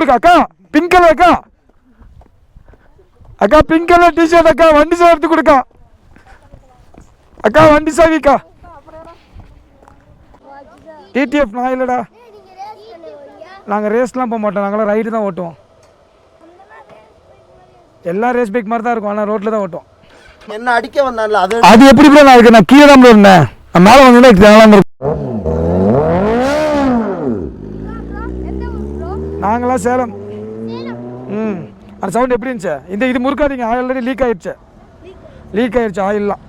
அக்கா pink colour அக்கா, அக்கா பிங்க் கலர் டிஷர்ட் அக்கா, வண்டி சாவி எடுத்து கொடுக்கா அக்கா, வண்டி சாவிக்கா. டிடிஎஃப் நான் இல்லைடா, நாங்கள் ரேஸ்லாம் போக மாட்டோம், நாங்களாம் ரைடு தான் ஓட்டுவோம். எல்லா ரேஸ் பைக் மாதிரி தான் இருக்கும், ஆனால் ரோட்டில் தான் ஓட்டுவோம். என்ன அடிக்க வந்தான்ல அது எப்படி ப்ரோ? நான் இருக்கு, நான் கீழே தான் ப்ரோ இருந்தேன், நான் மேலே வந்து இருக்கும். நாங்களாம் சேலம். அந்த சவுண்ட் எப்படி இருந்துச்சு? இது முறுக்காதீங்க, ஆல்ரெடி லீக் ஆயிடுச்சு ஆயில்லாம்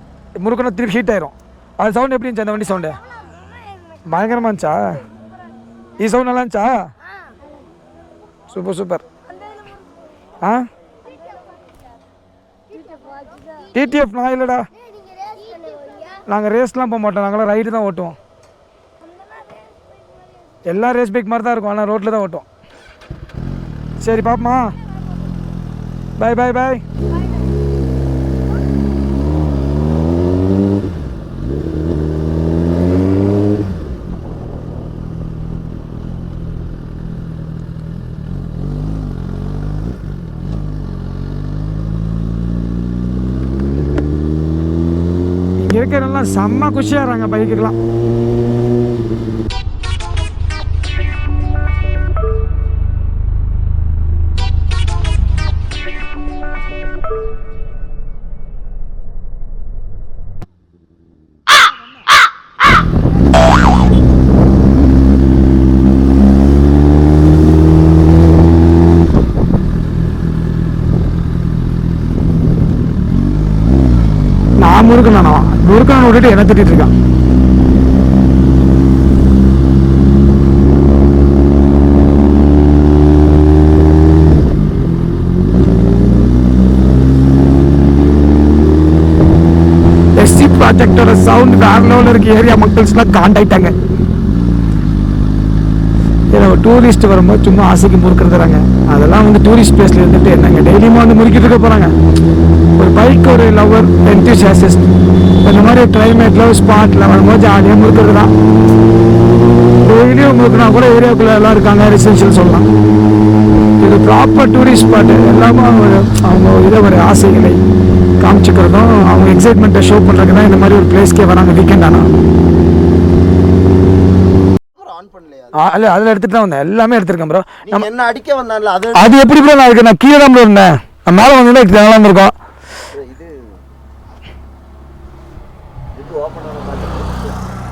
முறுக்குன்னா திருப்பி ஹீட் ஆயிரும். அது சவுண்ட் எப்படி இருந்துச்சு? அந்த வண்டி சவுண்டு பயங்கரமாக இருந்துச்சா? சவுண்ட் நல்லா இருந்துச்சா? சூப்பர். ஆ டிடிஎஃப் நான் இல்லைடா, நாங்கள் ரேஸ்லாம் போக மாட்டோம், நாங்களாம் ரைடு தான் ஓட்டுவோம். எல்லா ரேஸ் பைக் மாதிரி தான் இருக்கும், ஆனால் ரோட்டில் தான் ஓட்டுவோம். சரி பாப்பமா, பாய். இங்கே இருக்கிறவங்களாம் செம்ம குஷியாகிறாங்க பைக்குக்கெல்லாம். முருகன் விட்டுட்டு என்ன திட்டிட்டு இருக்கான். எஸ்சி ப்ராஜெக்டோட சவுண்ட் வேற லெவலில் இருக்கு. ஏரியா மக்கள்ஸ்லாம் காண்டாயிட்டாங்க. டூரிஸ்ட் வரும்போது சும்மா ஆசைக்கு முறுக்கிறதுறாங்க. அதெல்லாம் வந்து டூரிஸ்ட் பிளேஸ்ல இருந்துட்டு என்னங்க டெய்லியுமா வந்து முறுக்கிட்டு இருக்க போறாங்க. ஒரு பைக் ஒரு லவர் என்தூசியாசிஸ்ட் இந்த மாதிரி கிளைமேட்ல ஸ்பாட்ல வரும்போது ஜாலியாக முறுக்கிறது தான். டெய்லியும் முறுக்கினா கூட ஏரியாவுக்குள்ள எல்லாம் இருக்காங்க, ரெசிடென்ஷியல் சொல்லலாம். இது ப்ராப்பர் டூரிஸ்ட் ஸ்பாட்டு. எல்லாமே அவங்க இதை ஒரு ஆசைகளை காமிச்சுக்கிறதும் அவங்க எக்ஸைட்மெண்ட்டை ஷோ பண்ணுறதுக்கு தான் இந்த மாதிரி ஒரு பிளேஸ்க்கே வராங்க வீக்கெண்ட். ஆனால் அல்ல அதில் எடுத்துட்டு தான் வந்தேன், எல்லாமே எடுத்துருக்கேன் ப்ரோ. நம்ம என்ன அடிக்க வந்தான்ல அது எப்படி ப்ரோ? நான் இருக்கு, நான் கீழே தான் ப்ரோ இருந்தேன், நான் மேலே வந்து நல்லா இருந்திருக்கோம்.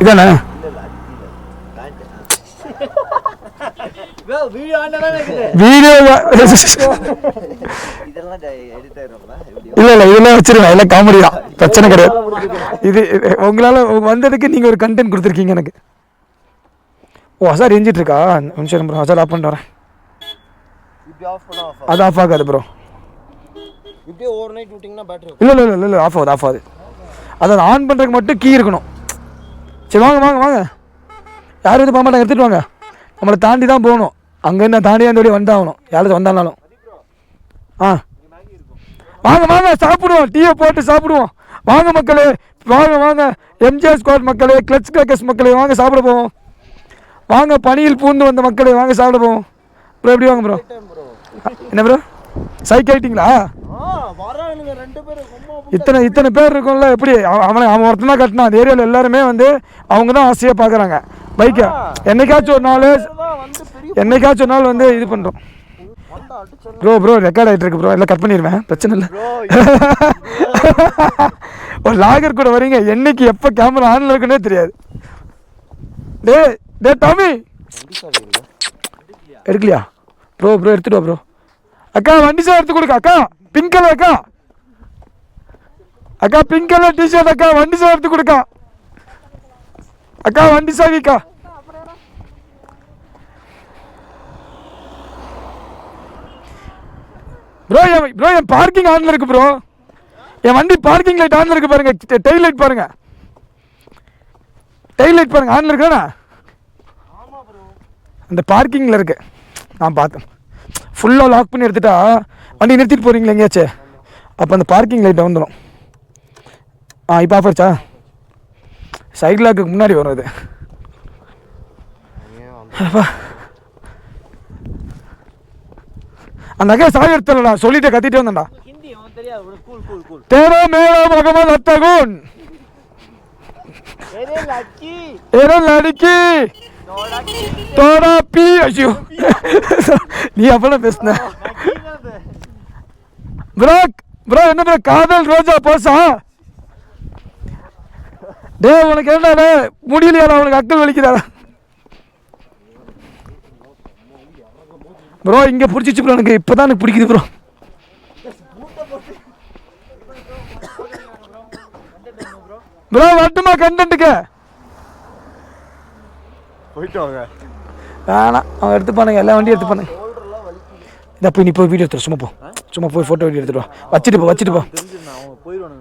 இதானே வீடியோ இல்ல இதெல்லாம் வச்சிருவேன், எல்லாம் காமெடி தான், பிரச்சனை கிடையாது. இது உங்களால வந்ததுக்கு நீங்க ஒரு கண்டென்ட் கொடுத்துருக்கீங்க எனக்கு. ஓ சார் எஞ்சிட்டு இருக்கா? நிமிஷம் ப்ரோ, சார் ஆஃப் பண்ணிட்டு வரேன். அது ஆஃப் ஆகாது ப்ரோ. இல்லை ஆஃப் ஆகுது. அதை ஆன் பண்ணுறதுக்கு மட்டும் கீ இருக்கணும். சரி வாங்க யாரும் இது போக மாட்டாங்க, எடுத்துகிட்டு வாங்க. நம்மளை தாண்டி தான் போகணும், அங்கேருந்து தாண்டி அந்த வழி வந்தாகணும், யாரும் வந்தாலும். வாங்க சாப்பிடுவோம், டீயை போட்டு சாப்பிடுவோம். வாங்க மக்களே, வாங்க எம்ஜிஆர் ஸ்குவாட் மக்களே, கிளட்ச் கிராக்கர்ஸ் மக்களே, வாங்க சாப்பிட போவோம். வாங்க பனியில் பூந்து வந்த மக்களே, வாங்க சாப்பிட போவோம். ப்ரோ எப்படி வாங்க ப்ரோ? என்ன ப்ரோ சைக் ஆகிட்டிங்களா? இத்தனை பேர் இருக்கும்ல, எப்படி அவன் ஒருத்தன் தான் கட்டினான். அந்த ஏரியாவில் எல்லாருமே வந்து அவங்க தான் ஆசையாக பார்க்குறாங்க பைக்கை. என்னைக்காச்சும் ஒரு நாள் வந்து இது பண்ணுறோம். ப்ரோ ரெக்கார்ட் ஆகிட்டு இருக்கு ப்ரோ, எல்லாம் கட் பண்ணிடுவேன், பிரச்சனை இல்லை. ஒரு லாகர் கூட வரீங்க, என்னைக்கு எப்போ கேமரா ஆன்ல இருக்குன்னே தெரியாது. டே டாமி எடுக்கலையா ப்ரோ? எடுத்துட்டு வா ப்ரோ. அக்கா வண்டி சார் எடுத்து கொடுக்க. அக்கா பிங்க் கலர் அக்கா பிங்க் கலர் டிஷர்ட் அக்கா, வண்டி சார் எடுத்து கொடுக்கா அக்கா, வண்டி சாவிக்கா. ப்ரோ என் பார்க்கிங் ஆன்ல இருக்கு ப்ரோ. என் வண்டி பார்க்கிங் லைட் ஆன்ல இருக்கு பாருங்க. டெயில் லைட் பாருங்க, ஆன்ல இருக்கா? அந்த பார்க்கிங்கில் இருக்கு, நான் பார்த்தேன். ஃபுல்லாக லாக் பண்ணி எடுத்துட்டா வண்டி நிறுத்திட்டு போகிறீங்களா எங்கேயாச்சும், அப்போ அந்த பார்க்கிங் லைட்டை வந்துடும். இப்போ ஆஃப் ஆச்சா? சைட் லாக்கு முன்னாடி வரும் அது. அந்த அக்கா சாவி எடுத்துடா சொல்லிட்டு கத்திட்டு வந்தேன்டா. ஹிந்தி அவன் தெரியாது. Cool cool cool. तेरा मेरा भगवान अत्तगुन ஏரே லக்கி ஏரோ லड़की தோடா பி ஐயோ நீ அப்பலாம் பேசுன ப்ரோ. ப்ரோ என்ன ப்ரோ காதல் ரோஜா போசா டே உனக்கு என்னடா முடியலையாடா உனக்கு அக்கல் வலிக்குதாடா ப்ரோ இங்கே பிடிச்சிச்சு ப்ரோ எனக்கு இப்போ தான் எனக்கு பிடிக்குது ப்ரோ. ப்ரோ வரட்டுமா கண்டென்ட்டுக்கு போயிட்டு வாங்க. வேணாம் அவன் எடுத்துப்பானுங்க எல்லா வண்டியும் எடுத்துப்பானுங்க. இதை போய் நீ போய் வீடியோ எடுத்துரு சும்மா போய் ஃபோட்டோ வீடியோ எடுத்துட்டு வா வச்சுட்டு போ தெரிஞ்சிருந்தா அவங்க போயிடுவானுங்க.